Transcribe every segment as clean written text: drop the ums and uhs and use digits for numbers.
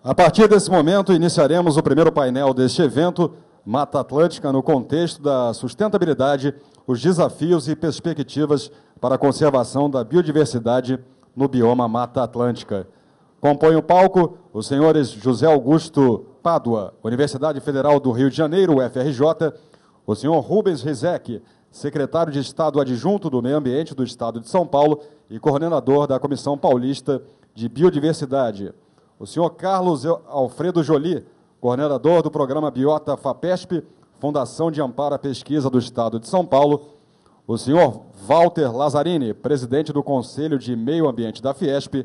A partir desse momento, iniciaremos o primeiro painel deste evento, Mata Atlântica no contexto da sustentabilidade, os desafios e perspectivas para a conservação da biodiversidade no bioma Mata Atlântica. Compõem o palco os senhores José Augusto Pádua, Universidade Federal do Rio de Janeiro, UFRJ, o senhor Rubens Rizek, secretário de Estado adjunto do Meio Ambiente do Estado de São Paulo e coordenador da Comissão Paulista de Biodiversidade, o senhor Carlos Alfredo Joly, coordenador do programa Biota FAPESP, Fundação de Amparo à Pesquisa do Estado de São Paulo, o senhor Walter Lazzarini, presidente do Conselho de Meio Ambiente da Fiesp,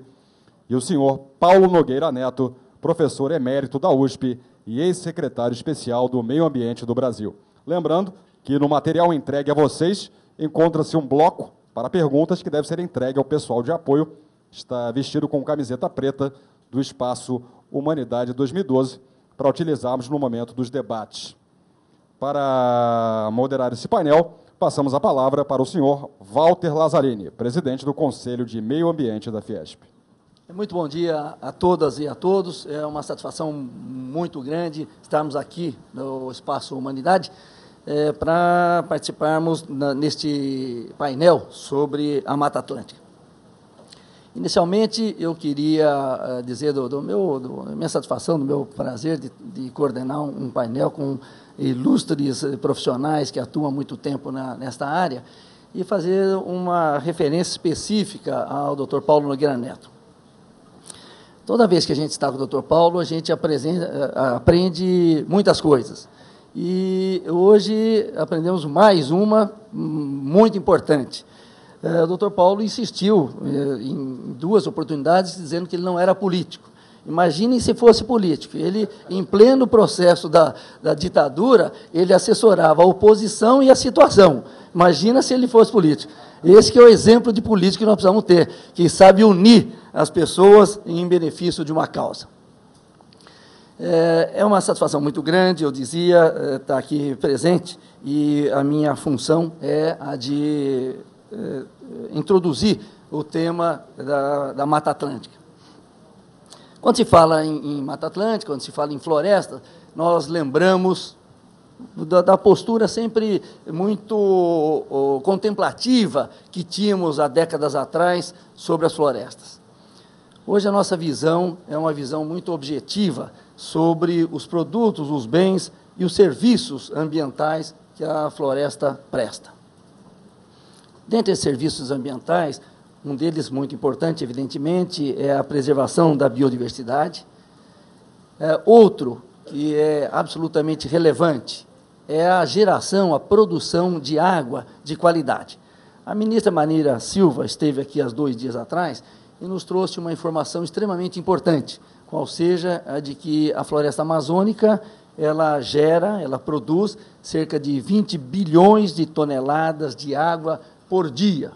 e o senhor Paulo Nogueira Neto, professor emérito da USP e ex-secretário especial do Meio Ambiente do Brasil. Lembrando que no material entregue a vocês encontra-se um bloco para perguntas que deve ser entregue ao pessoal de apoio. Está vestido com camiseta preta do Espaço Humanidade 2012, para utilizarmos no momento dos debates. Para moderar esse painel, passamos a palavra para o senhor Walter Lazzarini, presidente do Conselho de Meio Ambiente da Fiesp. Muito bom dia a todas e a todos. É uma satisfação muito grande estarmos aqui no Espaço Humanidade para participarmos neste painel sobre a Mata Atlântica. Inicialmente, eu queria dizer da minha satisfação, do meu prazer de coordenar um painel com ilustres profissionais que atuam há muito tempo nesta área e fazer uma referência específica ao Dr. Paulo Nogueira Neto. Toda vez que a gente está com o Dr. Paulo, a gente aprende muitas coisas. E hoje aprendemos mais uma muito importante. O Dr. Paulo insistiu em duas oportunidades, dizendo que ele não era político. Imaginem se fosse político. Ele, em pleno processo da ditadura, ele assessorava a oposição e a situação. Imagina se ele fosse político. Esse que é o exemplo de político que nós precisamos ter, que sabe unir as pessoas em benefício de uma causa. É uma satisfação muito grande, eu dizia, estar aqui presente, e a minha função é a de introduzir o tema da Mata Atlântica. Quando se fala em Mata Atlântica, quando se fala em floresta, nós lembramos da postura sempre muito contemplativa que tínhamos há décadas atrás sobre as florestas. Hoje a nossa visão é uma visão muito objetiva sobre os produtos, os bens e os serviços ambientais que a floresta presta. Dentre esses serviços ambientais, um deles muito importante, evidentemente, é a preservação da biodiversidade. Outro, que é absolutamente relevante, é a geração, a produção de água de qualidade. A ministra Marina Silva esteve aqui há 2 dias atrás e nos trouxe uma informação extremamente importante, qual seja a de que a floresta amazônica ela produz cerca de 20 bilhões de toneladas de água por dia.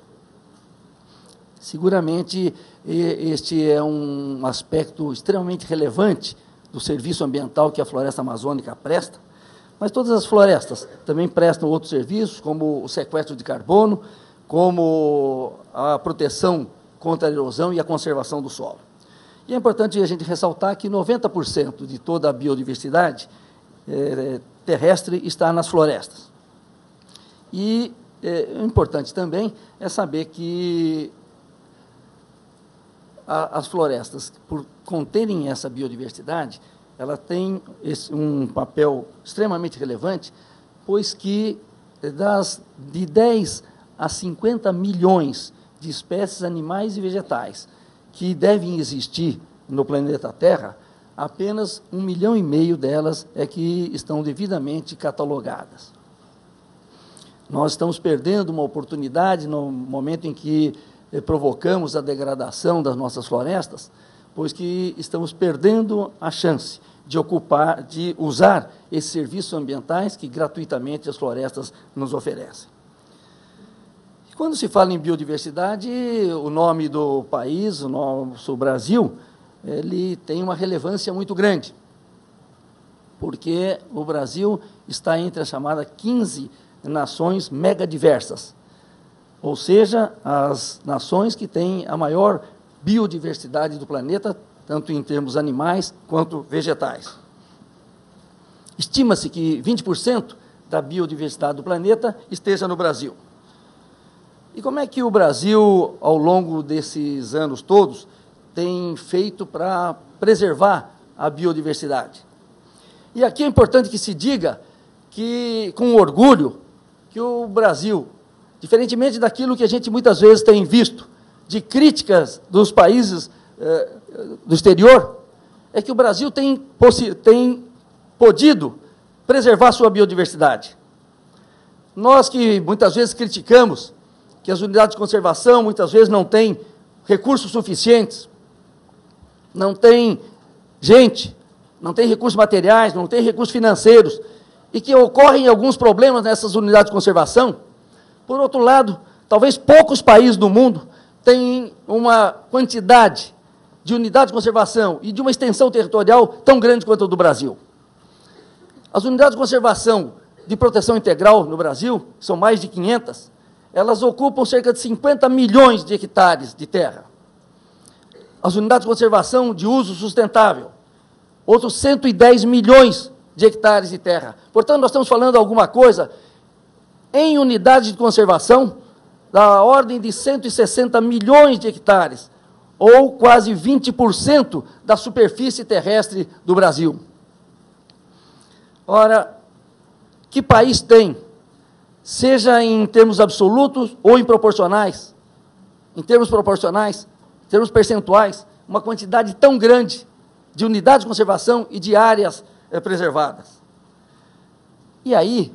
Seguramente, este é um aspecto extremamente relevante do serviço ambiental que a floresta amazônica presta, mas todas as florestas também prestam outros serviços, como o sequestro de carbono, como a proteção contra a erosão e a conservação do solo. E é importante a gente ressaltar que 90% de toda a biodiversidade terrestre está nas florestas. E importante também é saber que as florestas, por conterem essa biodiversidade, ela tem um papel extremamente relevante, pois que de 10 a 50 milhões de espécies animais e vegetais que devem existir no planeta Terra, apenas 1,5 milhão delas é que estão devidamente catalogadas. Nós estamos perdendo uma oportunidade no momento em que provocamos a degradação das nossas florestas, pois que estamos perdendo a chance de usar esses serviços ambientais que gratuitamente as florestas nos oferecem. E quando se fala em biodiversidade, o nome do país, o nosso Brasil, ele tem uma relevância muito grande, porque o Brasil está entre as chamadas 15 nações megadiversas, ou seja, as nações que têm a maior biodiversidade do planeta, tanto em termos animais quanto vegetais. Estima-se que 20% da biodiversidade do planeta esteja no Brasil. E como é que o Brasil, ao longo desses anos todos, tem feito para preservar a biodiversidade? E aqui é importante que se diga que, com orgulho, que o Brasil, diferentemente daquilo que a gente muitas vezes tem visto, de críticas dos países do exterior, é que o Brasil tem podido preservar sua biodiversidade. Nós que muitas vezes criticamos que as unidades de conservação muitas vezes não têm recursos suficientes, não têm gente, não têm recursos materiais, não têm recursos financeiros, e que ocorrem alguns problemas nessas unidades de conservação. Por outro lado, talvez poucos países do mundo têm uma quantidade de unidades de conservação e de uma extensão territorial tão grande quanto a do Brasil. As unidades de conservação de proteção integral no Brasil, são mais de 500, elas ocupam cerca de 50 milhões de hectares de terra. As unidades de conservação de uso sustentável, outros 110 milhões de hectares de terra. Portanto, nós estamos falando alguma coisa em unidades de conservação da ordem de 160 milhões de hectares, ou quase 20% da superfície terrestre do Brasil. Ora, que país tem, seja em termos absolutos ou em proporcionais, em termos percentuais, uma quantidade tão grande de unidades de conservação e de áreas preservadas? E aí,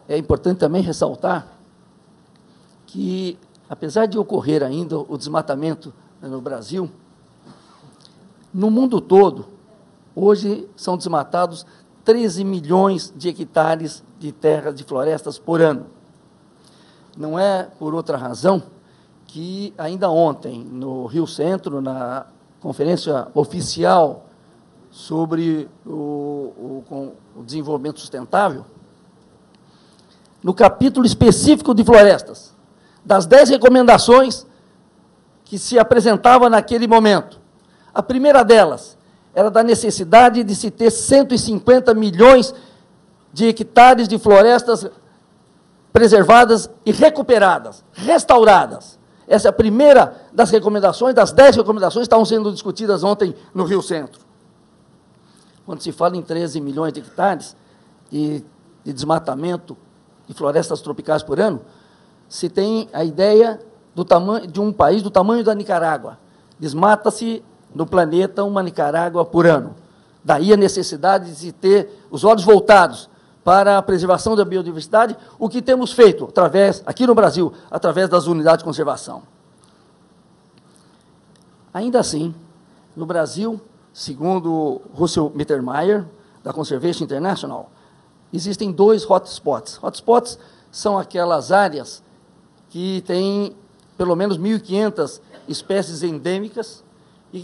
é importante também ressaltar que, apesar de ocorrer ainda o desmatamento no Brasil, no mundo todo, hoje são desmatados 13 milhões de hectares de terras, de florestas por ano. Não é por outra razão que ainda ontem, no Rio Centro, na conferência oficial sobre o desenvolvimento sustentável, no capítulo específico de florestas, das 10 recomendações que se apresentavam naquele momento, a primeira delas era da necessidade de se ter 150 milhões de hectares de florestas preservadas e recuperadas, restauradas. Essa é a primeira das recomendações, das 10 recomendações que estavam sendo discutidas ontem no Rio Centro. Quando se fala em 13 milhões de hectares de desmatamento de florestas tropicais por ano, se tem a ideia do tamanho de um país do tamanho da Nicarágua. Desmata-se no planeta uma Nicarágua por ano. Daí a necessidade de se ter os olhos voltados para a preservação da biodiversidade, o que temos feito, aqui no Brasil, através das unidades de conservação. Ainda assim, no Brasil, segundo Russell Mittermeier, da Conservation International, existem 2 hotspots. Hotspots são aquelas áreas que têm pelo menos 1.500 espécies endêmicas e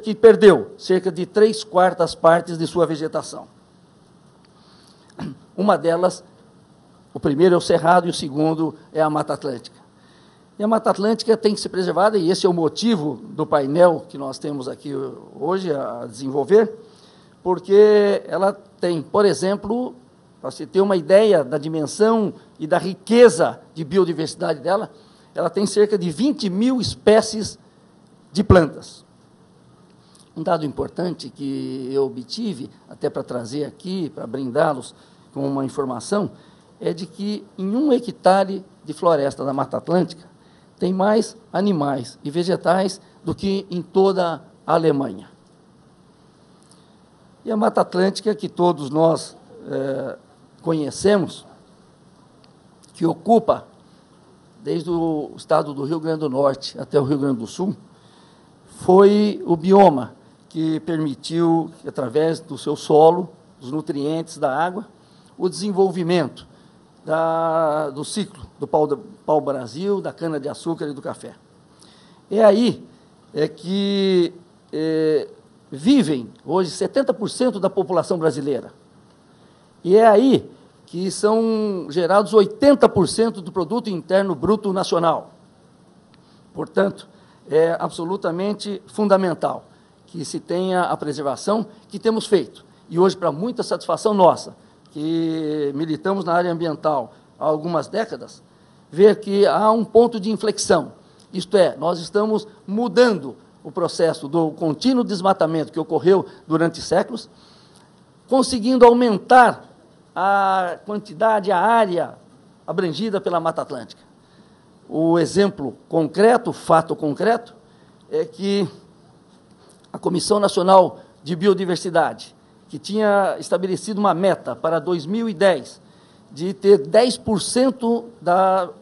que perdeu cerca de 3/4 partes de sua vegetação. Uma delas, o primeiro é o Cerrado e o segundo é a Mata Atlântica. E a Mata Atlântica tem que ser preservada, e esse é o motivo do painel que nós temos aqui hoje a desenvolver, porque ela tem, por exemplo, para se ter uma ideia da dimensão e da riqueza de biodiversidade dela, ela tem cerca de 20 mil espécies de plantas. Um dado importante que eu obtive, até para trazer aqui, para brindá-los com uma informação, é de que em 1 hectare de floresta da Mata Atlântica tem mais animais e vegetais do que em toda a Alemanha. E a Mata Atlântica, que todos nós conhecemos, que ocupa desde o estado do Rio Grande do Norte até o Rio Grande do Sul, foi o bioma que permitiu, através do seu solo, dos nutrientes da água, o desenvolvimento do ciclo do pau-brasil, da cana-de-açúcar e do café. É aí que vivem hoje 70% da população brasileira. E é aí que são gerados 80% do produto interno bruto nacional. Portanto, é absolutamente fundamental que se tenha a preservação que temos feito. E hoje, para muita satisfação nossa, que militamos na área ambiental há algumas décadas, ver que há um ponto de inflexão. Isto é, nós estamos mudando o processo do contínuo desmatamento que ocorreu durante séculos, conseguindo aumentar a quantidade, a área abrangida pela Mata Atlântica. O exemplo concreto, o fato concreto, é que a Comissão Nacional de Biodiversidade, que tinha estabelecido uma meta para 2010 de ter 10%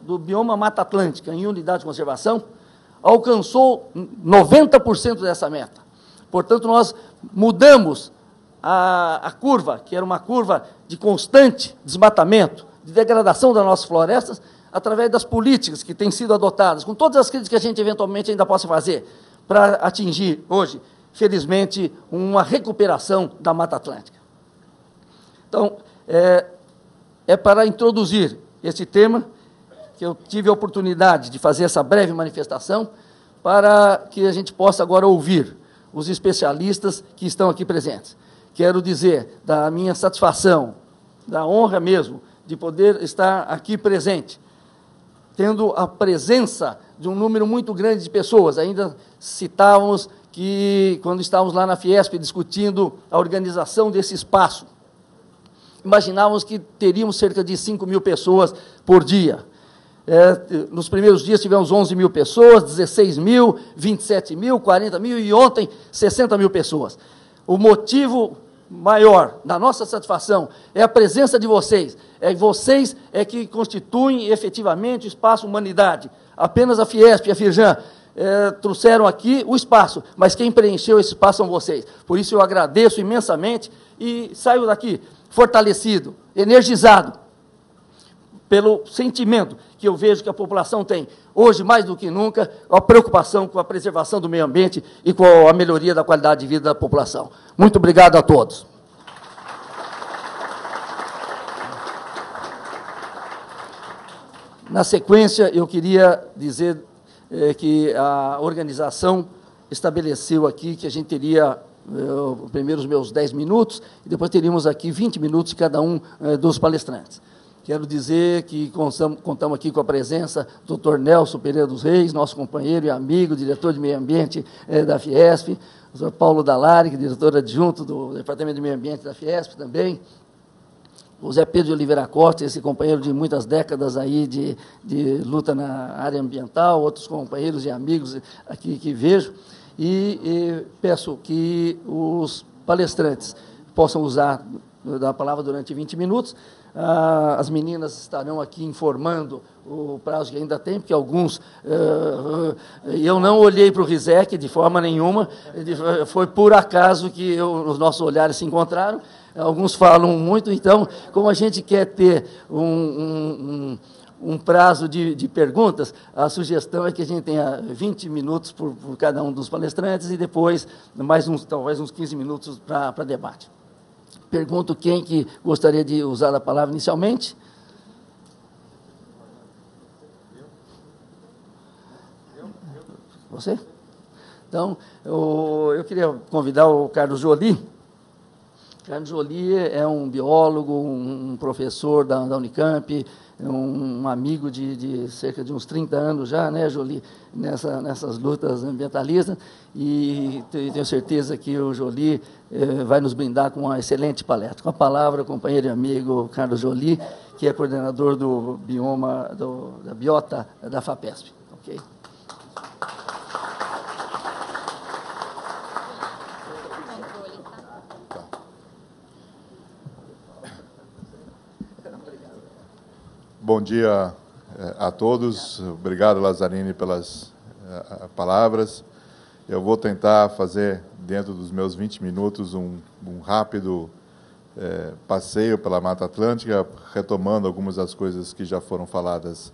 do bioma Mata Atlântica em unidade de conservação, alcançou 90% dessa meta. Portanto, nós mudamos a curva, que era uma curva de constante desmatamento, de degradação das nossas florestas, através das políticas que têm sido adotadas, com todas as críticas que a gente eventualmente ainda possa fazer, para atingir hoje, felizmente, uma recuperação da Mata Atlântica. Então, é para introduzir esse tema que eu tive a oportunidade de fazer essa breve manifestação, para que a gente possa agora ouvir os especialistas que estão aqui presentes. Quero dizer da minha satisfação, da honra mesmo, de poder estar aqui presente, tendo a presença de um número muito grande de pessoas. Ainda citávamos que, quando estávamos lá na Fiesp discutindo a organização desse espaço, imaginávamos que teríamos cerca de 5.000 pessoas por dia. Nos primeiros dias tivemos 11.000 pessoas, 16.000, 27.000, 40.000 e ontem 60.000 pessoas. O motivo maior da nossa satisfação é a presença de vocês. Vocês que constituem efetivamente o espaço Humanidade. Apenas a Fiesp e a Firjan trouxeram aqui o espaço, mas quem preencheu esse espaço são vocês. Por isso eu agradeço imensamente e saio daqui fortalecido, energizado, pelo sentimento que eu vejo que a população tem, hoje mais do que nunca, a preocupação com a preservação do meio ambiente e com a melhoria da qualidade de vida da população. Muito obrigado a todos. Na sequência, eu queria dizer que a organização estabeleceu aqui que a gente teria primeiro os meus 10 minutos, e depois teríamos aqui 20 minutos de cada um dos palestrantes. Quero dizer que contamos aqui com a presença do Dr. Nelson Pereira dos Reis, nosso companheiro e amigo, diretor de Meio Ambiente da Fiesp, o Dr. Paulo Dallari, que é diretor adjunto do Departamento de Meio Ambiente da Fiesp também, o Zé Pedro de Oliveira Costa, esse companheiro de muitas décadas aí de luta na área ambiental, outros companheiros e amigos aqui que vejo, e peço que os palestrantes possam usar da palavra durante 20 minutos. As meninas estarão aqui informando o prazo que ainda tem, porque alguns... eu não olhei para o Rizek de forma nenhuma, foi por acaso que os nossos olhares se encontraram. Alguns falam muito, então, como a gente quer ter um prazo de perguntas, a sugestão é que a gente tenha 20 minutos por cada um dos palestrantes e depois mais talvez uns 15 minutos para debate. Pergunto quem que gostaria de usar a palavra inicialmente. Você? Então, eu queria convidar o Carlos Joly. Carlos Joly é um biólogo, um professor da Unicamp, um amigo de cerca de uns 30 anos já, né, Joly, nessas lutas ambientalistas, e tenho certeza que o Joly vai nos brindar com uma excelente palestra. Com a palavra, o companheiro e amigo Carlos Joly, que é coordenador do bioma, da biota da FAPESP. Okay? Bom dia a todos. Obrigado, Lazzarini, pelas palavras. Eu vou tentar fazer, dentro dos meus 20 minutos, um rápido passeio pela Mata Atlântica, retomando algumas das coisas que já foram faladas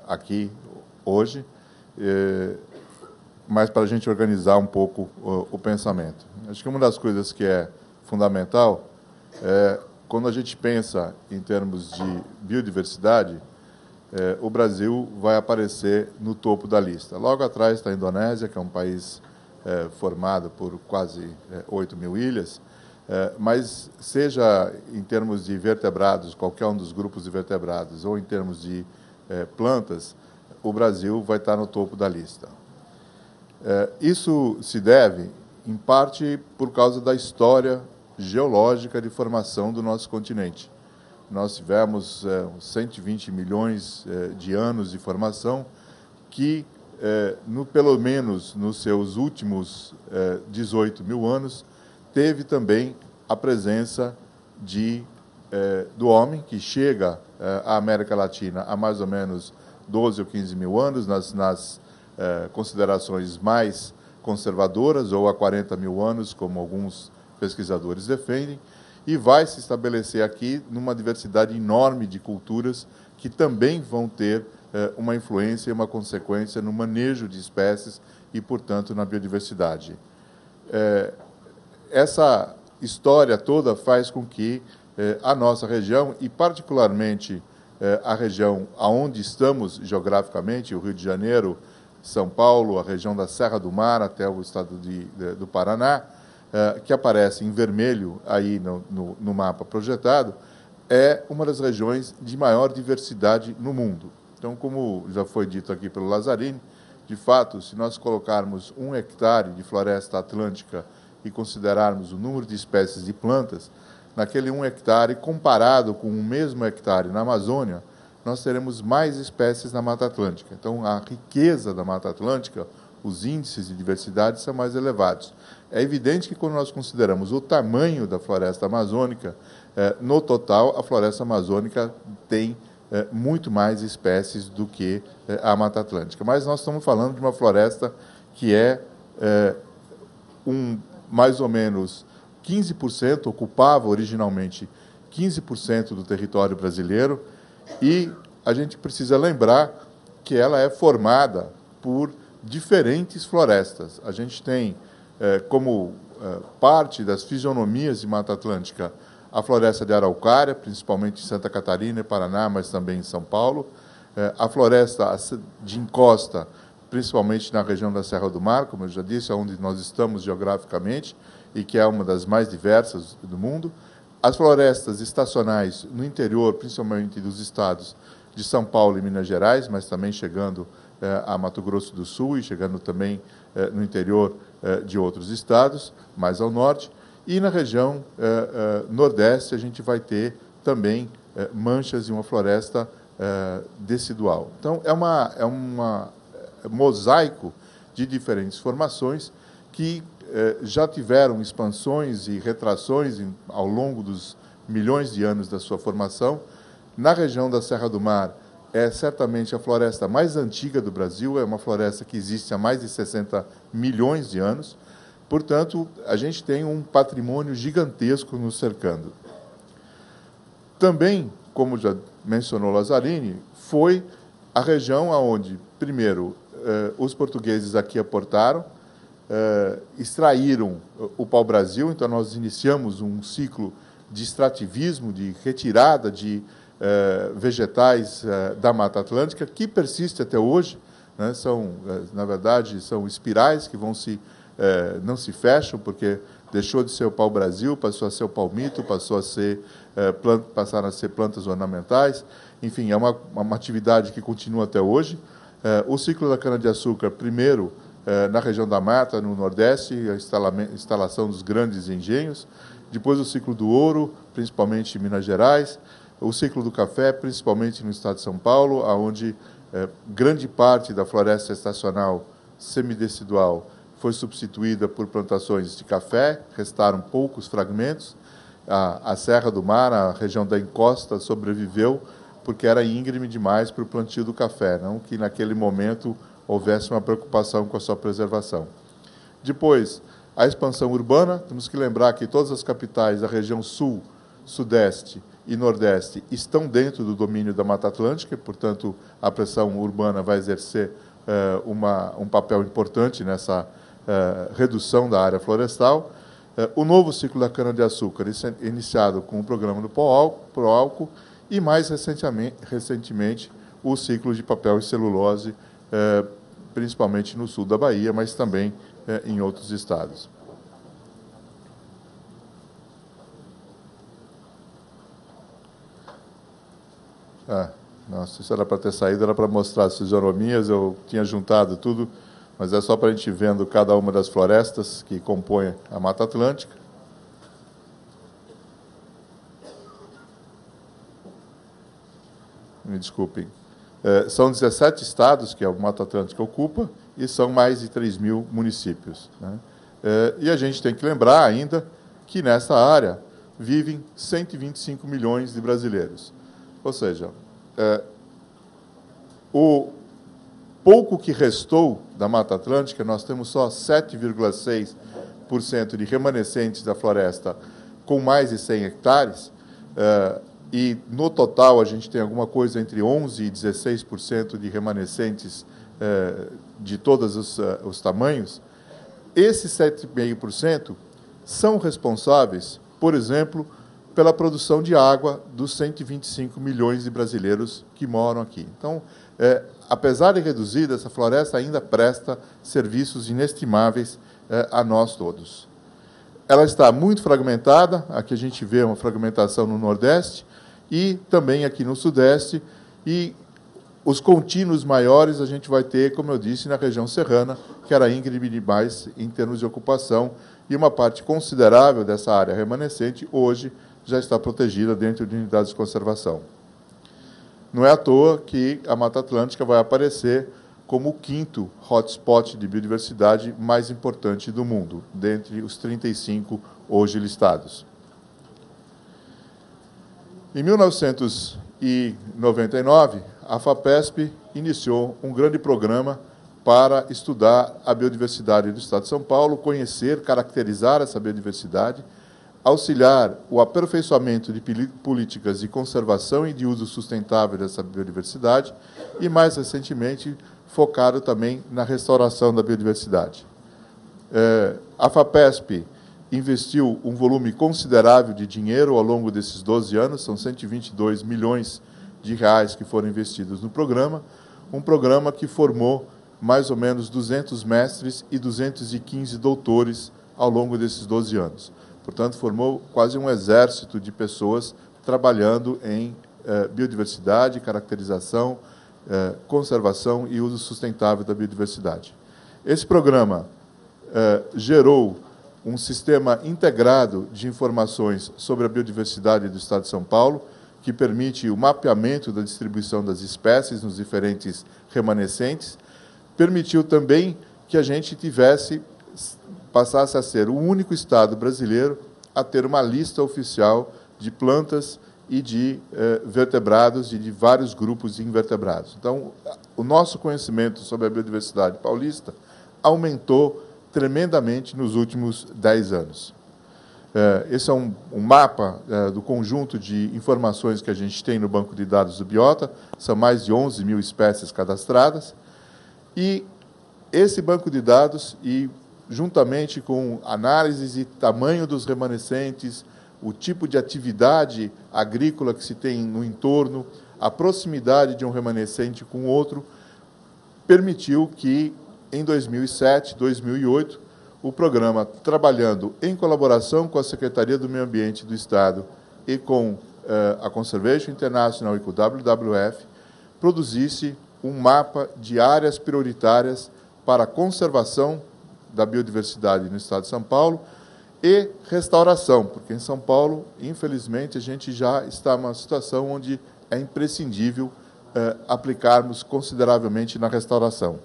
aqui hoje, mas para a gente organizar um pouco o pensamento. Acho que uma das coisas que é fundamental é, quando a gente pensa em termos de biodiversidade, o Brasil vai aparecer no topo da lista. Logo atrás está a Indonésia, que é um país formado por quase 8 mil ilhas, mas seja em termos de vertebrados, qualquer um dos grupos de vertebrados, ou em termos de plantas, o Brasil vai estar no topo da lista. Isso se deve, em parte, por causa da história geológica de formação do nosso continente. Nós tivemos 120 milhões de anos de formação que, pelo menos nos seus últimos 18 mil anos, teve também a presença do homem, que chega à América Latina há mais ou menos 12 ou 15 mil anos, nas considerações mais conservadoras, ou há 40 mil anos, como alguns pesquisadores defendem, e vai se estabelecer aqui numa diversidade enorme de culturas que também vão ter uma influência e uma consequência no manejo de espécies e, portanto, na biodiversidade. Essa história toda faz com que a nossa região, e particularmente a região onde estamos geograficamente, o Rio de Janeiro, São Paulo, a região da Serra do Mar até o estado do Paraná, que aparece em vermelho aí no mapa projetado, é uma das regiões de maior diversidade no mundo. Então, como já foi dito aqui pelo Lazzarini, de fato, se nós colocarmos 1 hectare de floresta atlântica e considerarmos o número de espécies de plantas, naquele 1 hectare, comparado com o mesmo hectare na Amazônia, nós teremos mais espécies na Mata Atlântica. Então, a riqueza da Mata Atlântica, os índices de diversidade são mais elevados. É evidente que, quando nós consideramos o tamanho da floresta amazônica, no total, a floresta amazônica tem muito mais espécies do que a Mata Atlântica. Mas nós estamos falando de uma floresta que mais ou menos 15%, ocupava originalmente 15% do território brasileiro, e a gente precisa lembrar que ela é formada por diferentes florestas. A gente tem como parte das fisionomias de Mata Atlântica a floresta de araucária, principalmente em Santa Catarina e Paraná, mas também em São Paulo, a floresta de encosta, principalmente na região da Serra do Mar, como eu já disse, onde nós estamos geograficamente, e que é uma das mais diversas do mundo, as florestas estacionais no interior, principalmente dos estados de São Paulo e Minas Gerais, mas também chegando a Mato Grosso do Sul e chegando também no interior de outros estados, mais ao norte. E na região nordeste a gente vai ter também manchas de uma floresta decidual. Então, é um mosaico de diferentes formações que já tiveram expansões e retrações ao longo dos milhões de anos da sua formação. Na região da Serra do Mar, é certamente a floresta mais antiga do Brasil, é uma floresta que existe há mais de 60 milhões de anos. Portanto, a gente tem um patrimônio gigantesco nos cercando. Também, como já mencionou Lazzarini, foi a região onde, primeiro, os portugueses aqui aportaram, extraíram o pau-brasil. Então nós iniciamos um ciclo de extrativismo, de retirada de vegetais da Mata Atlântica, que persiste até hoje, né? Na verdade, são espirais que não se fecham, porque deixou de ser o pau-brasil, passou a ser o palmito, passaram a ser plantas ornamentais. Enfim, é uma atividade que continua até hoje. O ciclo da cana-de-açúcar, primeiro, na região da mata, no Nordeste, a instalação dos grandes engenhos. Depois o ciclo do ouro, principalmente em Minas Gerais. O ciclo do café, principalmente no estado de São Paulo, onde grande parte da floresta estacional semidecidual foi substituída por plantações de café, restaram poucos fragmentos. A Serra do Mar, a região da encosta, sobreviveu porque era íngreme demais para o plantio do café, não que naquele momento houvesse uma preocupação com a sua preservação. Depois, a expansão urbana. Temos que lembrar que todas as capitais da região sul, sudeste e nordeste estão dentro do domínio da Mata Atlântica, e, portanto, a pressão urbana vai exercer um papel importante nessa redução da área florestal. O novo ciclo da cana-de-açúcar, iniciado com o programa do Proálcool, e, mais recentemente, o ciclo de papel e celulose, principalmente no sul da Bahia, mas também em outros estados. Nossa, isso era para ter saído, era para mostrar as fisionomias, eu tinha juntado tudo, mas é só para a gente vendo cada uma das florestas que compõem a Mata Atlântica. Me desculpem. São 17 estados que a Mata Atlântica ocupa e são mais de 3.000 municípios, né? E a gente tem que lembrar ainda que nessa área vivem 125 milhões de brasileiros. Ou seja, o pouco que restou da Mata Atlântica, nós temos só 7,6% de remanescentes da floresta com mais de 100 hectares, e no total a gente tem alguma coisa entre 11% e 16% de remanescentes de todos os tamanhos. Esses 7,5% são responsáveis, por exemplo, pela produção de água dos 125 milhões de brasileiros que moram aqui. Então, apesar de reduzida, essa floresta ainda presta serviços inestimáveis a nós todos. Ela está muito fragmentada, aqui a gente vê uma fragmentação no Nordeste e também aqui no Sudeste, e os contínuos maiores a gente vai ter, como eu disse, na região serrana, que era íngreme demais em termos de ocupação, e uma parte considerável dessa área remanescente hoje já está protegida dentro de unidades de conservação. Não é à toa que a Mata Atlântica vai aparecer como o 5º hotspot de biodiversidade mais importante do mundo, dentre os 35 hoje listados. Em 1999, a FAPESP iniciou um grande programa para estudar a biodiversidade do Estado de São Paulo, conhecer, caracterizar essa biodiversidade, auxiliar o aperfeiçoamento de políticas de conservação e de uso sustentável dessa biodiversidade e, mais recentemente, focado também na restauração da biodiversidade. A FAPESP investiu um volume considerável de dinheiro ao longo desses 12 anos, são 122 milhões de reais que foram investidos no programa, um programa que formou mais ou menos 200 mestres e 215 doutores ao longo desses 12 anos. Portanto, formou quase um exército de pessoas trabalhando em biodiversidade, caracterização, conservação e uso sustentável da biodiversidade. Esse programa gerou um sistema integrado de informações sobre a biodiversidade do Estado de São Paulo, que permite o mapeamento da distribuição das espécies nos diferentes remanescentes, permitiu também que a gente passasse a ser o único estado brasileiro a ter uma lista oficial de plantas e de vertebrados e de vários grupos de invertebrados. Então, o nosso conhecimento sobre a biodiversidade paulista aumentou tremendamente nos últimos 10 anos. Esse é um mapa do conjunto de informações que a gente tem no banco de dados do Biota, são mais de 11 mil espécies cadastradas, e esse banco de dados, e juntamente com análises e tamanho dos remanescentes, o tipo de atividade agrícola que se tem no entorno, a proximidade de um remanescente com outro, permitiu que, em 2007, 2008, o programa, trabalhando em colaboração com a Secretaria do Meio Ambiente do Estado e com a Conservation International e com o WWF, produzisse um mapa de áreas prioritárias para a conservação da biodiversidade no Estado de São Paulo e restauração, porque em São Paulo, infelizmente, a gente já está numa situação onde é imprescindível aplicarmos consideravelmente na restauração.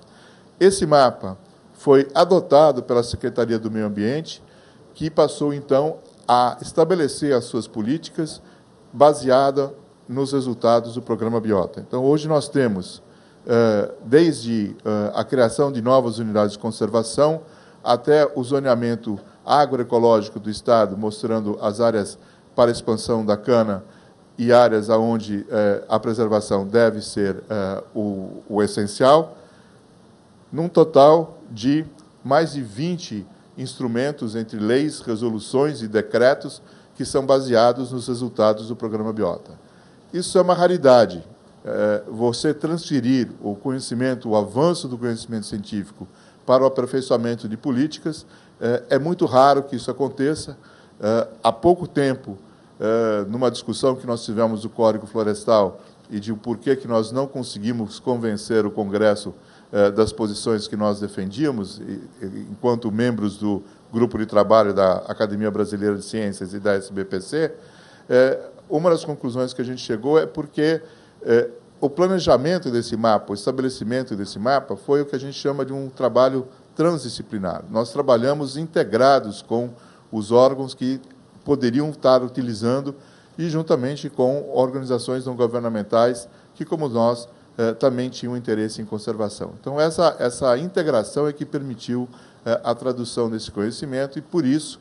Esse mapa foi adotado pela Secretaria do Meio Ambiente, que passou, então, a estabelecer as suas políticas baseada nos resultados do Programa Biota. Então, hoje nós temos, desde a criação de novas unidades de conservação, até o zoneamento agroecológico do Estado, mostrando as áreas para expansão da cana e áreas onde a preservação deve ser o essencial, num total de mais de 20 instrumentos entre leis, resoluções e decretos que são baseados nos resultados do Programa Biota. Isso é uma raridade. você transferir o conhecimento, o avanço do conhecimento científico para o aperfeiçoamento de políticas, é muito raro que isso aconteça. Há pouco tempo, numa discussão que nós tivemos do Código Florestal e de porquê que nós não conseguimos convencer o Congresso das posições que nós defendíamos, enquanto membros do grupo de trabalho da Academia Brasileira de Ciências e da SBPC, uma das conclusões que a gente chegou é porque o planejamento desse mapa, o estabelecimento desse mapa, foi o que a gente chama de um trabalho transdisciplinar. Nós trabalhamos integrados com os órgãos que poderiam estar utilizando e juntamente com organizações não governamentais que, como nós, também tinham interesse em conservação. Então, essa integração é que permitiu a tradução desse conhecimento e, por isso,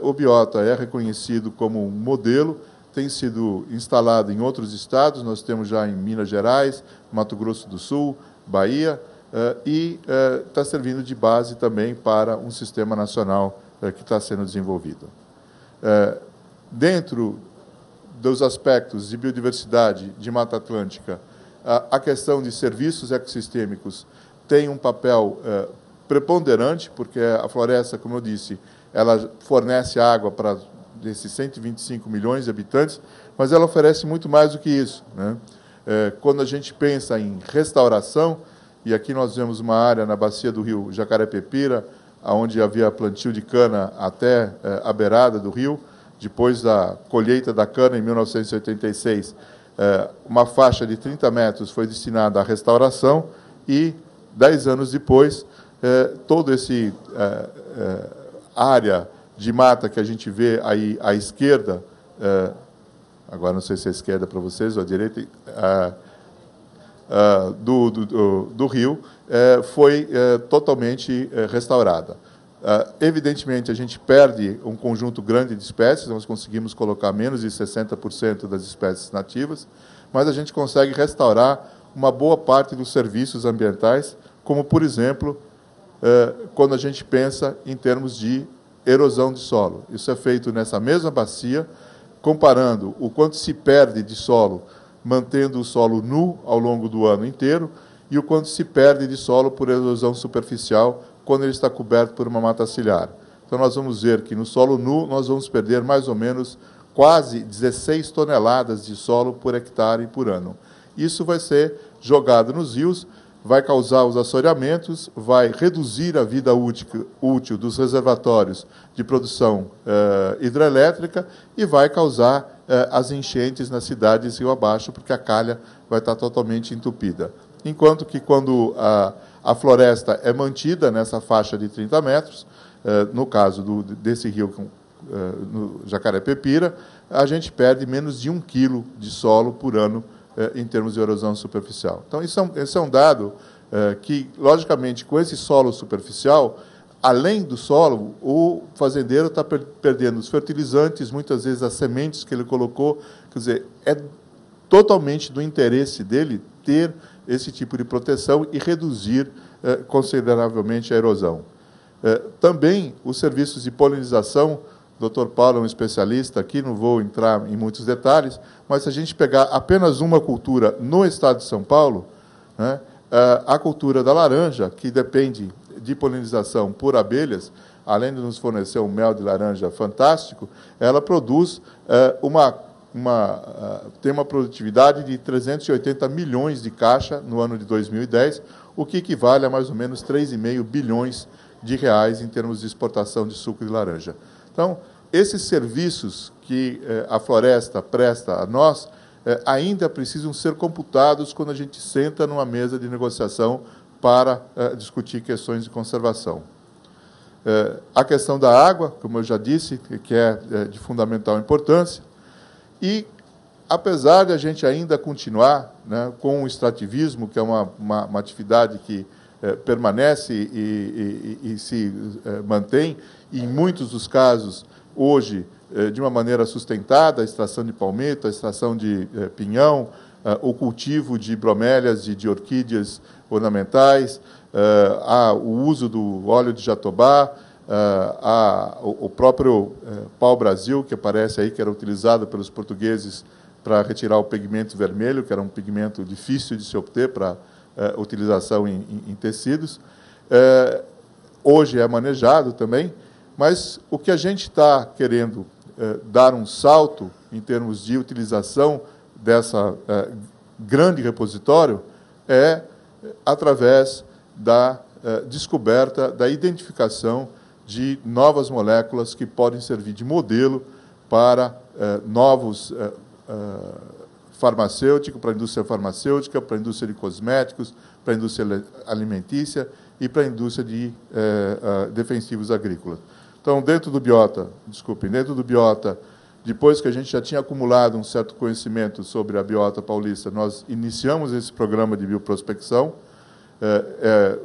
o biota é reconhecido como um modelo, tem sido instalado em outros estados, nós temos já em Minas Gerais, Mato Grosso do Sul, Bahia, e está servindo de base também para um sistema nacional que está sendo desenvolvido. Dentro dos aspectos de biodiversidade de Mata Atlântica, a questão de serviços ecossistêmicos tem um papel preponderante, porque a floresta, como eu disse, ela fornece água para desses 125 milhões de habitantes, mas ela oferece muito mais do que isso, né? Quando a gente pensa em restauração, e aqui nós vemos uma área na bacia do rio Jacaré-Pepira, onde havia plantio de cana até a beirada do rio, depois da colheita da cana em 1986, uma faixa de 30 metros foi destinada à restauração e, 10 anos depois, toda essa área de mata que a gente vê aí à esquerda, agora não sei se é a esquerda para vocês ou a direita, do rio, foi totalmente restaurada. Evidentemente, a gente perde um conjunto grande de espécies, nós conseguimos colocar menos de 60% das espécies nativas, mas a gente consegue restaurar uma boa parte dos serviços ambientais, como, por exemplo, quando a gente pensa em termos de erosão de solo. Isso é feito nessa mesma bacia, comparando o quanto se perde de solo, mantendo o solo nu ao longo do ano inteiro, e o quanto se perde de solo por erosão superficial, quando ele está coberto por uma mata ciliar. Então, nós vamos ver que no solo nu, nós vamos perder mais ou menos quase 16 toneladas de solo por hectare por ano. Isso vai ser jogado nos rios, vai causar os assoreamentos, vai reduzir a vida útil dos reservatórios de produção hidrelétrica e vai causar as enchentes nas cidades rio abaixo, porque a calha vai estar totalmente entupida. Enquanto que, quando a floresta é mantida nessa faixa de 30 metros, no caso desse rio no Jacaré-Pepira, a gente perde menos de 1 quilo de solo por ano em termos de erosão superficial. Então, esse é um dado que, logicamente, com esse solo superficial, além do solo, o fazendeiro está perdendo os fertilizantes, muitas vezes as sementes que ele colocou. Quer dizer, é totalmente do interesse dele ter esse tipo de proteção e reduzir consideravelmente a erosão. Também os serviços de polinização, o Dr. Paulo é um especialista aqui, não vou entrar em muitos detalhes, mas se a gente pegar apenas uma cultura no estado de São Paulo, né, a cultura da laranja, que depende de polinização por abelhas, além de nos fornecer um mel de laranja fantástico, ela produz tem uma produtividade de 380 milhões de caixa no ano de 2010, o que equivale a mais ou menos 3,5 bilhões de reais em termos de exportação de suco de laranja. Então, esses serviços que a floresta presta a nós ainda precisam ser computados quando a gente senta numa mesa de negociação para discutir questões de conservação. A questão da água, como eu já disse, que é de fundamental importância, e, apesar de a gente ainda continuar, né, com o extrativismo, que é uma atividade que permanece e se mantém, e em muitos dos casos, hoje, de uma maneira sustentada, a extração de palmito, a extração de pinhão, o cultivo de bromélias e de orquídeas ornamentais, o uso do óleo de jatobá, o próprio pau-brasil, que aparece aí, que era utilizado pelos portugueses para retirar o pigmento vermelho, que era um pigmento difícil de se obter para utilização em tecidos. Hoje é manejado também, mas o que a gente está querendo dar um salto em termos de utilização dessa grande repositório é através da descoberta, da identificação de novas moléculas que podem servir de modelo para novos farmacêuticos, para a indústria farmacêutica, para a indústria de cosméticos, para a indústria alimentícia e para a indústria de defensivos agrícolas. Então, dentro do Biota, depois que a gente já tinha acumulado um certo conhecimento sobre a Biota paulista, nós iniciamos esse programa de bioprospecção.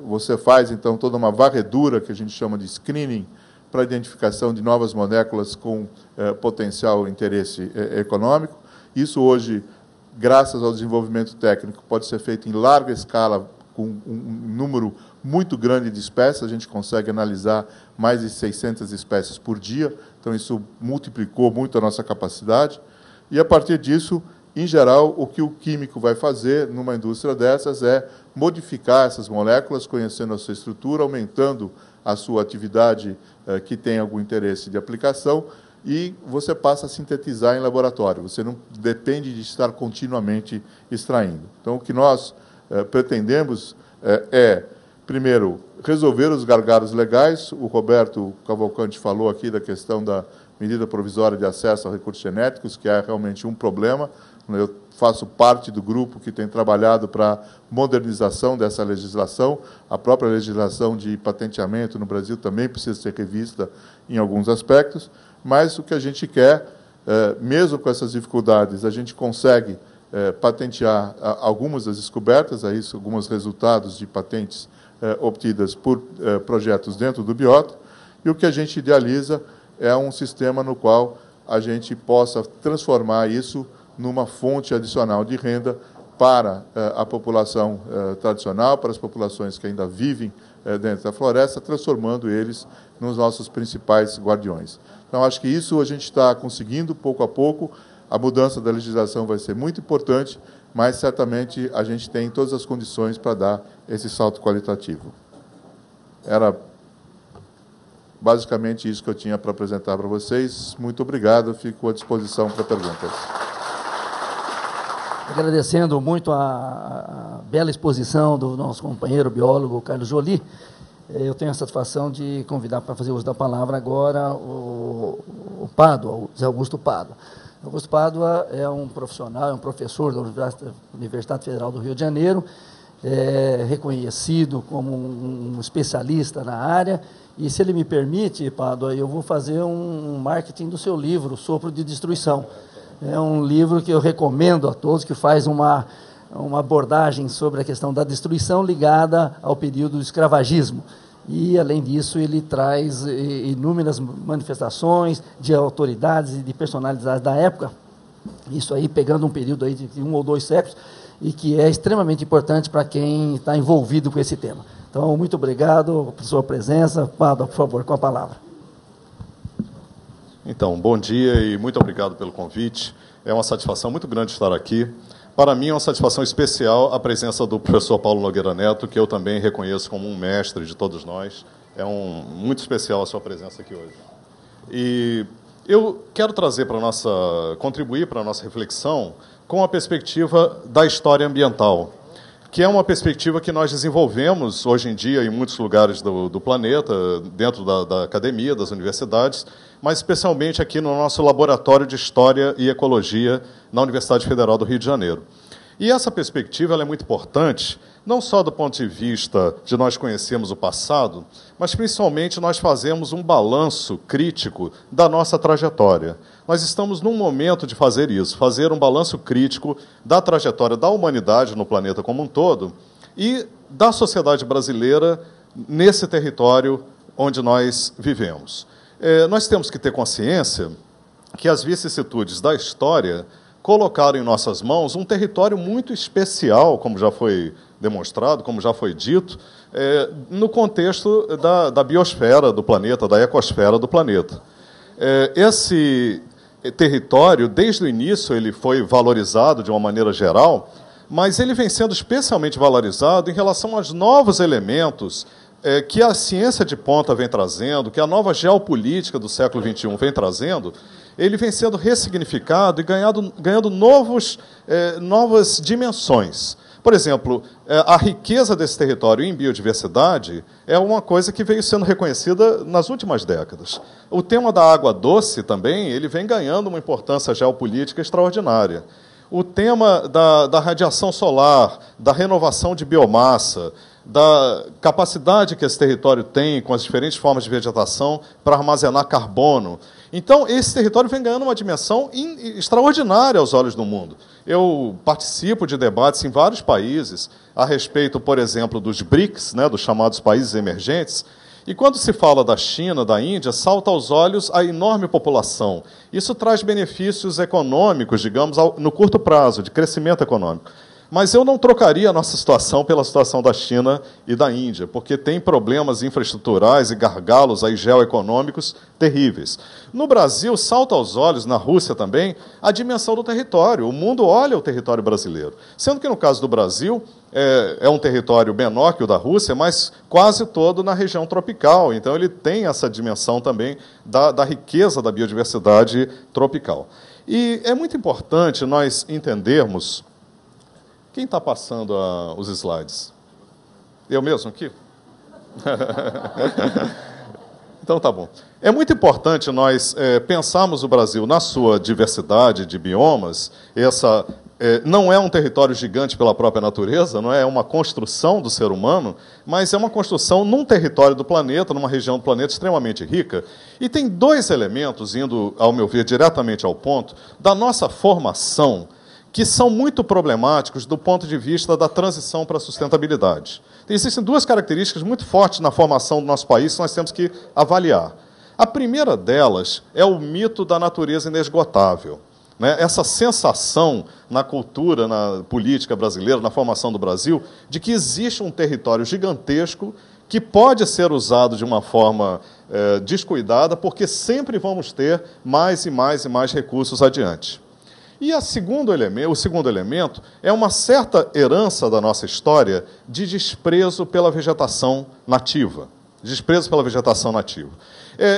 Você faz, então, toda uma varredura, que a gente chama de screening, para a identificação de novas moléculas com potencial interesse econômico. Isso hoje, graças ao desenvolvimento técnico, pode ser feito em larga escala, com um número muito grande de espécies. A gente consegue analisar mais de 600 espécies por dia, então isso multiplicou muito a nossa capacidade. E, a partir disso, em geral, o que o químico vai fazer numa indústria dessas é modificar essas moléculas, conhecendo a sua estrutura, aumentando a sua atividade que tem algum interesse de aplicação, e você passa a sintetizar em laboratório. Você não depende de estar continuamente extraindo. Então, o que nós pretendemos primeiro, resolver os gargalos legais. O Roberto Cavalcante falou aqui da questão da medida provisória de acesso a recursos genéticos, que é realmente um problema. Eu faço parte do grupo que tem trabalhado para a modernização dessa legislação. A própria legislação de patenteamento no Brasil também precisa ser revista em alguns aspectos, mas o que a gente quer, mesmo com essas dificuldades, a gente consegue patentear algumas das descobertas, alguns resultados de patentes obtidas por projetos dentro do Biota, e o que a gente idealiza é um sistema no qual a gente possa transformar isso numa fonte adicional de renda para a população tradicional, para as populações que ainda vivem dentro da floresta, transformando eles nos nossos principais guardiões. Então, acho que isso a gente está conseguindo pouco a pouco. A mudança da legislação vai ser muito importante, mas certamente a gente tem todas as condições para dar esse salto qualitativo. Era basicamente isso que eu tinha para apresentar para vocês. Muito obrigado, fico à disposição para perguntas. Agradecendo muito a bela exposição do nosso companheiro biólogo Carlos Joly, eu tenho a satisfação de convidar para fazer uso da palavra agora o Pádua, o Zé Augusto Pádua. Augusto Pádua é um profissional, é um professor da Universidade Federal do Rio de Janeiro, reconhecido como um especialista na área, e se ele me permite, Pádua, eu vou fazer um marketing do seu livro, Sopro de Destruição. É um livro que eu recomendo a todos, que faz uma abordagem sobre a questão da destruição ligada ao período do escravagismo. E, além disso, ele traz inúmeras manifestações de autoridades e de personalidades da época, isso aí pegando um período aí de 1 ou 2 séculos, e que é extremamente importante para quem está envolvido com esse tema. Então, muito obrigado por sua presença. Pádua, por favor, com a palavra. Então, bom dia e muito obrigado pelo convite. É uma satisfação muito grande estar aqui. Para mim, é uma satisfação especial a presença do professor Paulo Nogueira Neto, que eu também reconheço como um mestre de todos nós. É muito especial a sua presença aqui hoje. E eu quero contribuir para a nossa reflexão com a perspectiva da história ambiental, que é uma perspectiva que nós desenvolvemos hoje em dia em muitos lugares do planeta, dentro da academia, das universidades, mas especialmente aqui no nosso Laboratório de História e Ecologia na Universidade Federal do Rio de Janeiro. E essa perspectiva ela é muito importante, não só do ponto de vista de nós conhecermos o passado, mas principalmente nós fazemos um balanço crítico da nossa trajetória. Nós estamos num momento de fazer isso, fazer um balanço crítico da trajetória da humanidade no planeta como um todo e da sociedade brasileira nesse território onde nós vivemos. Nós temos que ter consciência que as vicissitudes da história colocaram em nossas mãos um território muito especial, como já foi demonstrado, como já foi dito, no contexto da biosfera do planeta, da ecosfera do planeta. território, desde o início, ele foi valorizado de uma maneira geral, mas ele vem sendo especialmente valorizado em relação aos novos elementos que a ciência de ponta vem trazendo, que a nova geopolítica do século XXI vem trazendo. Ele vem sendo ressignificado e ganhando novas dimensões. Por exemplo, a riqueza desse território em biodiversidade é uma coisa que veio sendo reconhecida nas últimas décadas. O tema da água doce também ele vem ganhando uma importância geopolítica extraordinária. O tema da radiação solar, da renovação de biomassa, da capacidade que esse território tem com as diferentes formas de vegetação para armazenar carbono. Então, esse território vem ganhando uma dimensão extraordinária aos olhos do mundo. Eu participo de debates em vários países a respeito, por exemplo, dos BRICS, né, dos chamados países emergentes, e quando se fala da China, da Índia, salta aos olhos a enorme população. Isso traz benefícios econômicos, digamos, no curto prazo, de crescimento econômico. Mas eu não trocaria a nossa situação pela situação da China e da Índia, porque tem problemas infraestruturais e gargalos aí geoeconômicos terríveis. No Brasil, salta aos olhos, na Rússia também, a dimensão do território. O mundo olha o território brasileiro. Sendo que, no caso do Brasil, é um território menor que o da Rússia, mas quase todo na região tropical. Então, ele tem essa dimensão também da riqueza da biodiversidade tropical. E é muito importante nós entendermos... Quem está passando os slides? Eu mesmo aqui? Então, tá bom. É muito importante nós pensarmos o Brasil na sua diversidade de biomas. Não é um território gigante pela própria natureza, não é uma construção do ser humano, mas é uma construção num território do planeta, numa região do planeta extremamente rica. E tem dois elementos, indo, ao meu ver, diretamente ao ponto, da nossa formação, que são muito problemáticos do ponto de vista da transição para a sustentabilidade. Existem duas características muito fortes na formação do nosso país que nós temos que avaliar. A primeira delas é o mito da natureza inesgotável. Né? Essa sensação na cultura, na política brasileira, na formação do Brasil, de que existe um território gigantesco que pode ser usado de uma forma descuidada, porque sempre vamos ter mais e mais e mais recursos adiante. E o segundo elemento é uma certa herança da nossa história de desprezo pela vegetação nativa. Desprezo pela vegetação nativa.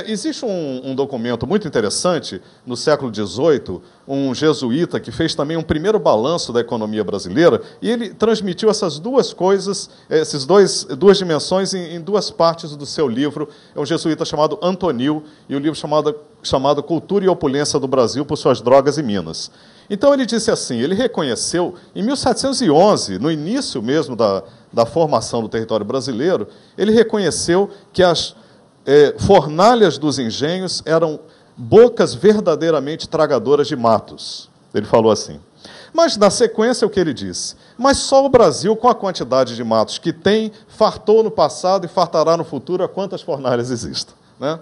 Existe um documento muito interessante, no século XVIII, um jesuíta que fez também um primeiro balanço da economia brasileira, e ele transmitiu essas duas coisas, duas dimensões em duas partes do seu livro. É um jesuíta chamado Antonil, e o livro chamado Cultura e Opulência do Brasil por Suas Drogas e Minas. Então, ele disse assim, ele reconheceu, em 1711, no início mesmo da formação do território brasileiro, ele reconheceu que as fornalhas dos engenhos eram bocas verdadeiramente tragadoras de matos. Ele falou assim. Mas, na sequência, o que ele disse? Mas só o Brasil, com a quantidade de matos que tem, fartou no passado e fartará no futuro a quantas fornalhas existem. Né?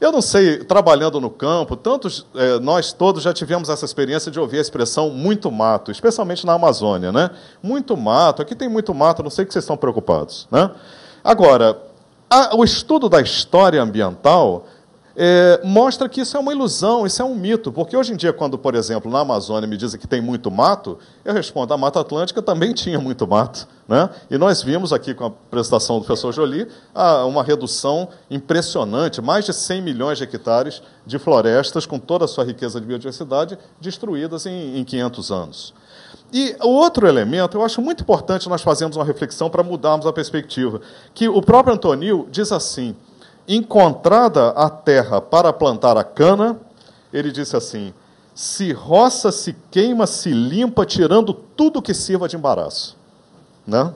Eu não sei, trabalhando no campo, nós todos já tivemos essa experiência de ouvir a expressão muito mato, especialmente na Amazônia. Né? Muito mato, aqui tem muito mato, não sei que vocês estão preocupados. Né? Agora, o estudo da história ambiental mostra que isso é uma ilusão, isso é um mito, porque hoje em dia, quando, por exemplo, na Amazônia me dizem que tem muito mato, eu respondo, a Mata Atlântica também tinha muito mato. Né? E nós vimos aqui com a apresentação do professor Joly uma redução impressionante, mais de 100 milhões de hectares de florestas, com toda a sua riqueza de biodiversidade, destruídas em 500 anos. E o outro elemento, eu acho muito importante nós fazermos uma reflexão para mudarmos a perspectiva, que o próprio Antonil diz assim, encontrada a terra para plantar a cana, ele disse assim, se roça, se queima, se limpa, tirando tudo que sirva de embaraço. Né?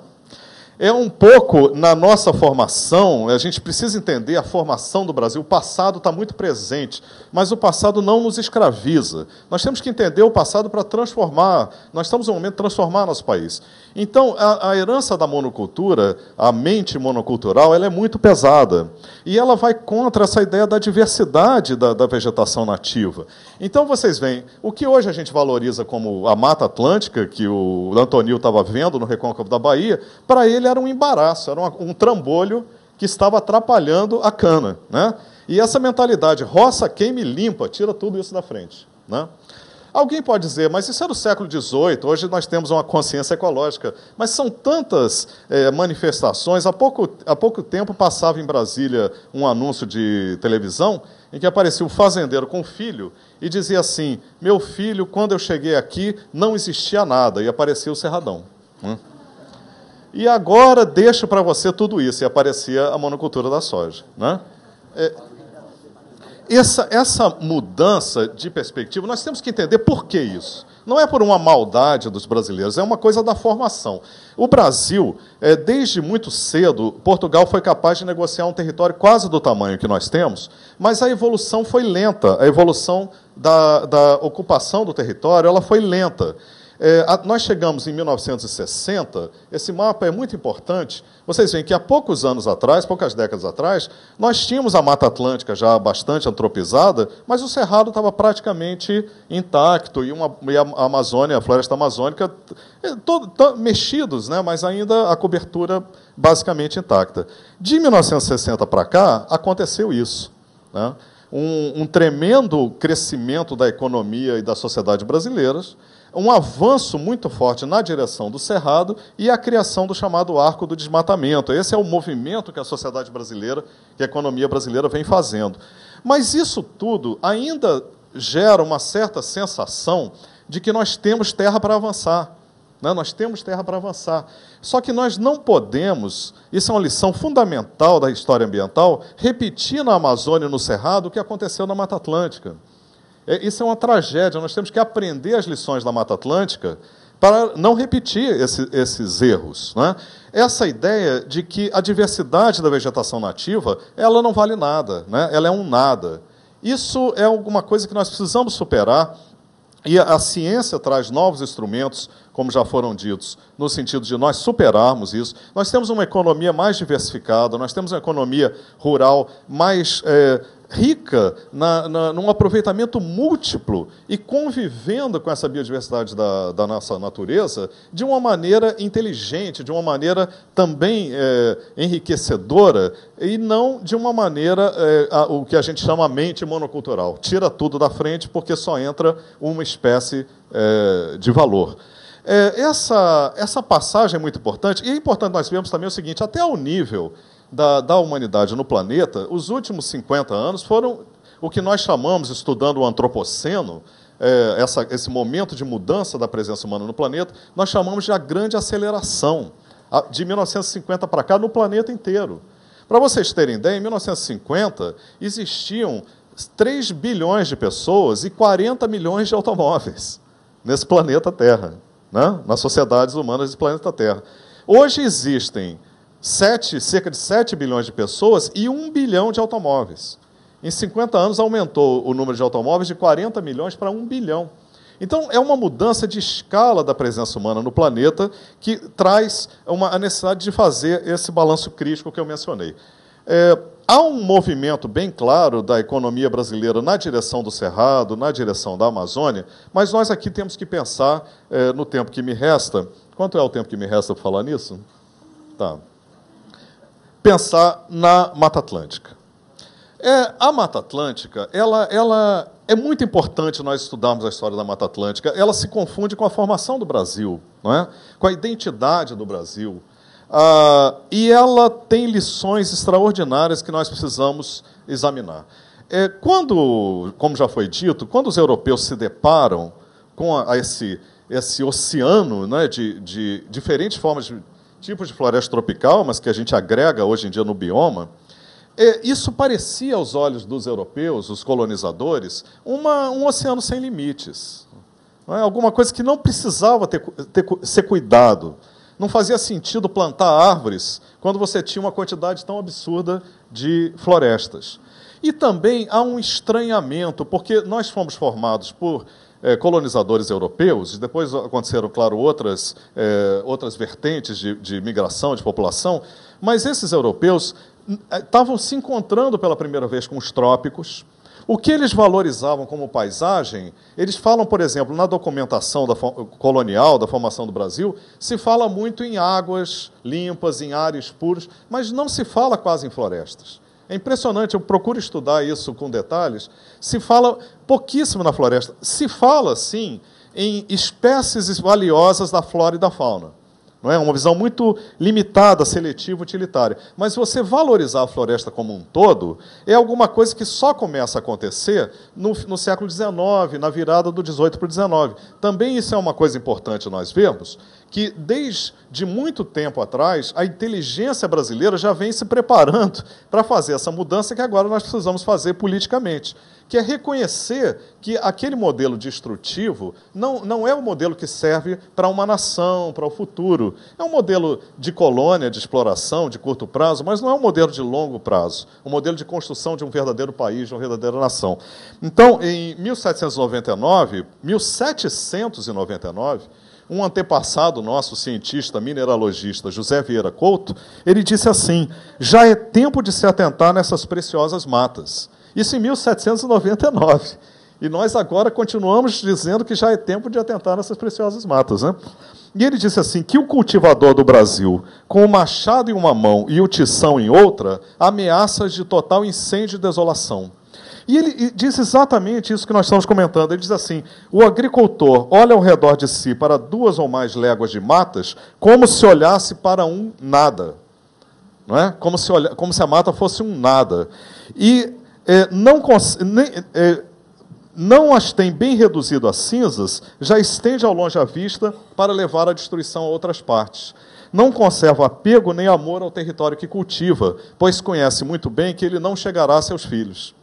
É um pouco na nossa formação, a gente precisa entender a formação do Brasil. O passado está muito presente, mas o passado não nos escraviza. Nós temos que entender o passado para transformar. Nós estamos no momento de transformar nosso país. Então, a herança da monocultura, a mente monocultural, ela é muito pesada. E ela vai contra essa ideia da diversidade da vegetação nativa. Então, vocês veem, o que hoje a gente valoriza como a Mata Atlântica, que o Antonil estava vendo no Recôncavo da Bahia, para ele era um embaraço, era um trambolho que estava atrapalhando a cana. Né? E essa mentalidade, roça, queime, limpa, tira tudo isso da frente, né? Alguém pode dizer, mas isso é do século XVIII, hoje nós temos uma consciência ecológica. Mas são tantas manifestações. Há pouco tempo passava em Brasília um anúncio de televisão em que aparecia um fazendeiro com um filho e dizia assim, meu filho, quando eu cheguei aqui, não existia nada, e aparecia o Cerradão. E agora deixo para você tudo isso, e aparecia a monocultura da soja, né? Essa mudança de perspectiva, nós temos que entender por que isso. Não é por uma maldade dos brasileiros, é uma coisa da formação. O Brasil, desde muito cedo, Portugal foi capaz de negociar um território quase do tamanho que nós temos, mas a evolução foi lenta, a evolução da ocupação do território ela foi lenta. Nós chegamos em 1960, esse mapa é muito importante. Vocês veem que há poucos anos atrás, poucas décadas atrás, nós tínhamos a Mata Atlântica já bastante antropizada, mas o Cerrado estava praticamente intacto, e a Amazônia, a floresta amazônica, mexidos, né, mas ainda a cobertura basicamente intacta. De 1960 para cá, aconteceu isso, né? Um tremendo crescimento da economia e da sociedade brasileiras, um avanço muito forte na direção do Cerrado e a criação do chamado Arco do Desmatamento. Esse é o movimento que a sociedade brasileira, que a economia brasileira vem fazendo. Mas isso tudo ainda gera uma certa sensação de que nós temos terra para avançar. Né? Nós temos terra para avançar. Só que nós não podemos, isso é uma lição fundamental da história ambiental, repetir na Amazônia e no Cerrado o que aconteceu na Mata Atlântica. Isso é uma tragédia, nós temos que aprender as lições da Mata Atlântica para não repetir esses erros, né? Essa ideia de que a diversidade da vegetação nativa ela não vale nada, né? Ela é um nada. Isso é alguma coisa que nós precisamos superar, e a ciência traz novos instrumentos, como já foram ditos, no sentido de nós superarmos isso. Nós temos uma economia mais diversificada, nós temos uma economia rural mais rica num aproveitamento múltiplo e convivendo com essa biodiversidade da nossa natureza de uma maneira inteligente, de uma maneira também enriquecedora, e não de uma maneira, o que a gente chama mente monocultural. Tira tudo da frente porque só entra uma espécie de valor. Essa passagem é muito importante, e é importante nós vermos também o seguinte, até ao nível da humanidade no planeta, os últimos 50 anos foram o que nós chamamos, estudando o antropoceno, esse momento de mudança da presença humana no planeta, nós chamamos de a grande aceleração, de 1950 para cá, no planeta inteiro. Para vocês terem ideia, em 1950, existiam 3 bilhões de pessoas e 40 milhões de automóveis nesse planeta Terra, né? Nas sociedades humanas desse planeta Terra. Hoje existem cerca de 7 bilhões de pessoas e 1 bilhão de automóveis. Em 50 anos aumentou o número de automóveis de 40 milhões para 1 bilhão. Então, é uma mudança de escala da presença humana no planeta que traz a necessidade de fazer esse balanço crítico que eu mencionei. Há um movimento bem claro da economia brasileira na direção do Cerrado, na direção da Amazônia, mas nós aqui temos que pensar, no tempo que me resta... Quanto é o tempo que me resta para falar nisso? Tá. Pensar na Mata Atlântica. A Mata Atlântica, ela é muito importante nós estudarmos a história da Mata Atlântica. Ela se confunde com a formação do Brasil, não é? Com a identidade do Brasil. E ela tem lições extraordinárias que nós precisamos examinar. Como já foi dito, quando os europeus se deparam com esse oceano, né, de diferentes formas de tipos de floresta tropical, mas que a gente agrega hoje em dia no bioma, isso parecia aos olhos dos europeus, os colonizadores, um oceano sem limites. Não é? Alguma coisa que não precisava ser cuidado. Não fazia sentido plantar árvores quando você tinha uma quantidade tão absurda de florestas. E também há um estranhamento, porque nós fomos formados por colonizadores europeus, e depois aconteceram, claro, outras vertentes de migração, de população, mas esses europeus estavam se encontrando pela primeira vez com os trópicos. O que eles valorizavam como paisagem, eles falam, por exemplo, na documentação colonial da formação do Brasil, se fala muito em águas limpas, em ares puros, mas não se fala quase em florestas. É impressionante, eu procuro estudar isso com detalhes. Se fala pouquíssimo na floresta. Se fala, sim, em espécies valiosas da flora e da fauna. Não é uma visão muito limitada, seletiva, utilitária. Mas você valorizar a floresta como um todo é alguma coisa que só começa a acontecer no século XIX, na virada do XVIII para o XIX. Também isso é uma coisa importante nós vermos, que desde muito tempo atrás a inteligência brasileira já vem se preparando para fazer essa mudança que agora nós precisamos fazer politicamente, que é reconhecer que aquele modelo destrutivo não é o modelo que serve para uma nação, para o futuro. É um modelo de colônia, de exploração, de curto prazo, mas não é um modelo de longo prazo, um modelo de construção de um verdadeiro país, de uma verdadeira nação. Então, em 1799, um antepassado nosso, cientista, mineralogista, José Vieira Couto, ele disse assim: já é tempo de se atentar nessas preciosas matas. Isso em 1799. E nós agora continuamos dizendo que já é tempo de atentar nessas preciosas matas, né? E ele disse assim, que o cultivador do Brasil, com o machado em uma mão e o tição em outra, ameaça de total incêndio e desolação. E ele diz exatamente isso que nós estamos comentando. Ele diz assim, o agricultor olha ao redor de si para 2 ou mais léguas de matas, como se olhasse para um nada. Não é? Como se a mata fosse um nada. E não as tem bem reduzido a cinzas, já estende ao longe a vista para levar a destruição a outras partes. Não conserva apego nem amor ao território que cultiva, pois conhece muito bem que ele não chegará a seus filhos.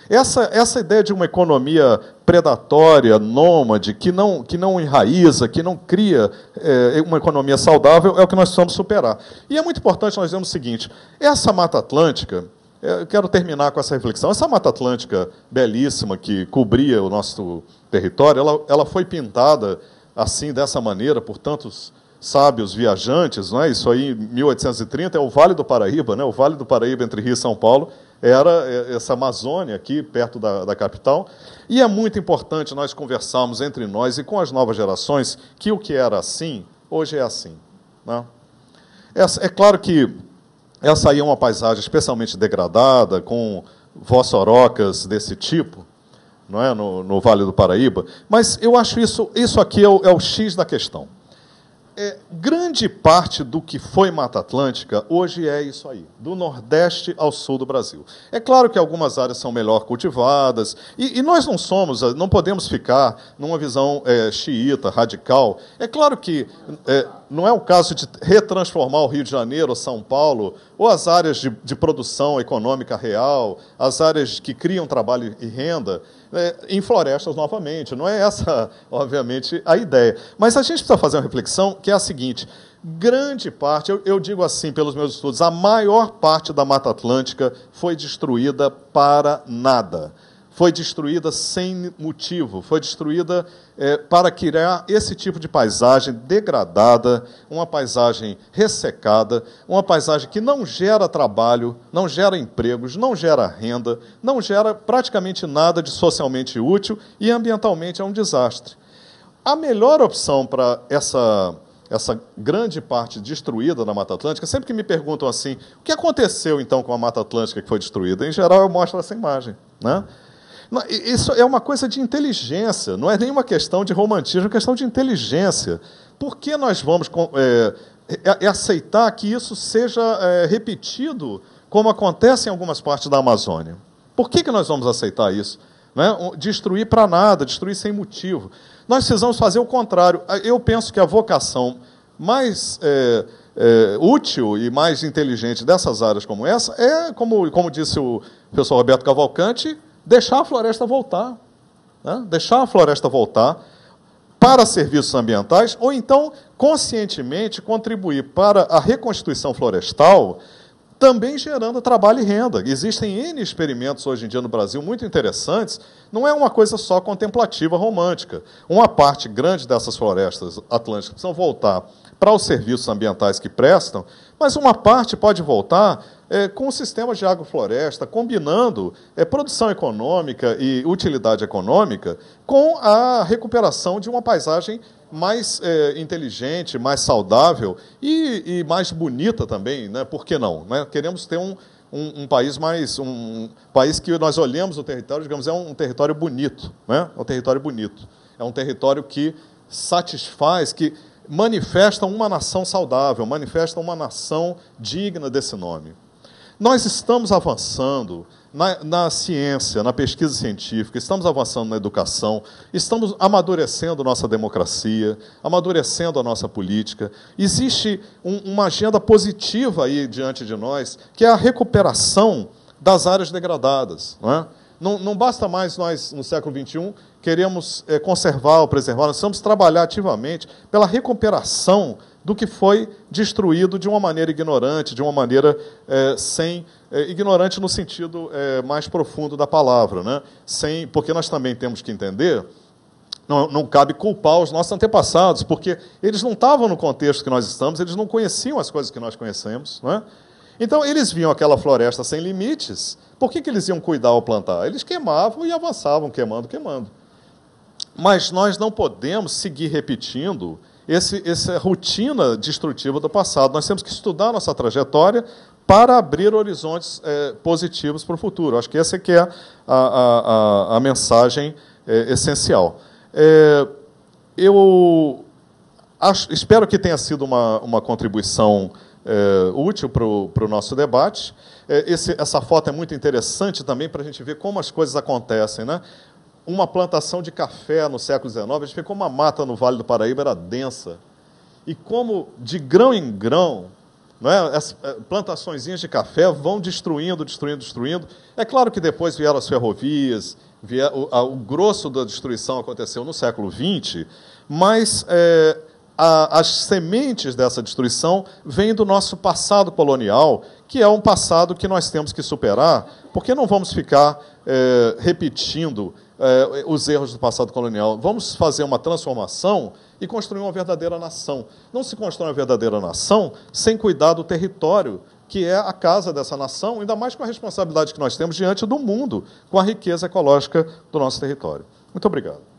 Essa ideia de uma economia predatória, nômade, que não enraiza, que não cria uma economia saudável, é o que nós precisamos superar. E é muito importante nós dizermos o seguinte, essa Mata Atlântica, eu quero terminar com essa reflexão. Essa Mata Atlântica belíssima que cobria o nosso território, ela foi pintada assim, dessa maneira, por tantos sábios viajantes. Não é? Isso aí, em 1830, é o Vale do Paraíba. Né? O Vale do Paraíba, entre Rio e São Paulo, era essa Amazônia aqui, perto da capital. E é muito importante nós conversarmos entre nós e com as novas gerações que o que era assim, hoje é assim. Né? É claro que essa aí é uma paisagem especialmente degradada, com vossorocas desse tipo, não é? no Vale do Paraíba, mas eu acho isso aqui é o X da questão. Grande parte do que foi Mata Atlântica hoje é isso aí, do Nordeste ao Sul do Brasil. É claro que algumas áreas são melhor cultivadas, e nós não podemos ficar numa visão xiita, radical. É claro que não é o caso de retransformar o Rio de Janeiro, ou São Paulo, ou as áreas de produção econômica real, as áreas que criam trabalho e renda, em florestas novamente. Não é essa, obviamente, a ideia. Mas a gente precisa fazer uma reflexão que é a seguinte, grande parte, eu digo assim pelos meus estudos, a maior parte da Mata Atlântica foi destruída para nada. Foi destruída sem motivo, foi destruída para criar esse tipo de paisagem degradada, uma paisagem ressecada, uma paisagem que não gera trabalho, não gera empregos, não gera renda, não gera praticamente nada de socialmente útil e ambientalmente é um desastre. A melhor opção para essa grande parte destruída da Mata Atlântica, sempre que me perguntam assim, o que aconteceu então com a Mata Atlântica que foi destruída? Em geral, eu mostro essa imagem, né? Isso é uma coisa de inteligência, não é nenhuma questão de romantismo, é uma questão de inteligência. Por que nós vamos aceitar que isso seja repetido, como acontece em algumas partes da Amazônia? Por que nós vamos aceitar isso? Né? Destruir para nada, destruir sem motivo. Nós precisamos fazer o contrário. Eu penso que a vocação mais útil e mais inteligente dessas áreas como essa é, como disse o professor Roberto Cavalcante, deixar a floresta voltar. Né? Deixar a floresta voltar para serviços ambientais, ou então, conscientemente, contribuir para a reconstituição florestal, também gerando trabalho e renda. Existem N experimentos hoje em dia no Brasil muito interessantes, não é uma coisa só contemplativa, romântica. Uma parte grande dessas florestas atlânticas precisam voltar para os serviços ambientais que prestam, mas uma parte pode voltar com sistemas de agrofloresta, combinando produção econômica e utilidade econômica com a recuperação de uma paisagem mais mais saudável e mais bonita também, né? Por que não? Né? Queremos ter um país mais... um país que nós olhamos o território, digamos, é um território bonito, né? É um território bonito. É um território que satisfaz, que manifesta uma nação saudável, manifesta uma nação digna desse nome. Nós estamos avançando na ciência, na pesquisa científica, estamos avançando na educação, estamos amadurecendo nossa democracia, amadurecendo a nossa política. Existe uma agenda positiva aí diante de nós, que é a recuperação das áreas degradadas. Não basta mais nós, no século XXI, queremos conservar ou preservar, nós precisamos trabalhar ativamente pela recuperação do que foi destruído de uma maneira ignorante, de uma maneira ignorante no sentido mais profundo da palavra, né? Porque nós também temos que entender, não cabe culpar os nossos antepassados, porque eles não estavam no contexto que nós estamos, eles não conheciam as coisas que nós conhecemos, né? Então, eles viam aquela floresta sem limites, por que eles iam cuidar ou plantar? Eles queimavam e avançavam, queimando. Mas nós não podemos seguir repetindo essa rotina destrutiva do passado. Nós temos que estudar a nossa trajetória para abrir horizontes positivos para o futuro. Acho que essa que é a mensagem essencial. Eu espero que tenha sido uma contribuição útil para o nosso debate. Essa foto é muito interessante também para a gente ver como as coisas acontecem, né? Uma plantação de café no século XIX, a gente vê como a mata no Vale do Paraíba era densa. E como, de grão em grão, as plantaçõezinhas de café vão destruindo. É claro que depois vieram as ferrovias, o grosso da destruição aconteceu no século XX, mas as sementes dessa destruição vêm do nosso passado colonial, que é um passado que nós temos que superar, porque não vamos ficar repetindo os erros do passado colonial. Vamos fazer uma transformação e construir uma verdadeira nação. Não se constrói uma verdadeira nação sem cuidar do território, que é a casa dessa nação, ainda mais com a responsabilidade que nós temos diante do mundo, com a riqueza ecológica do nosso território. Muito obrigado.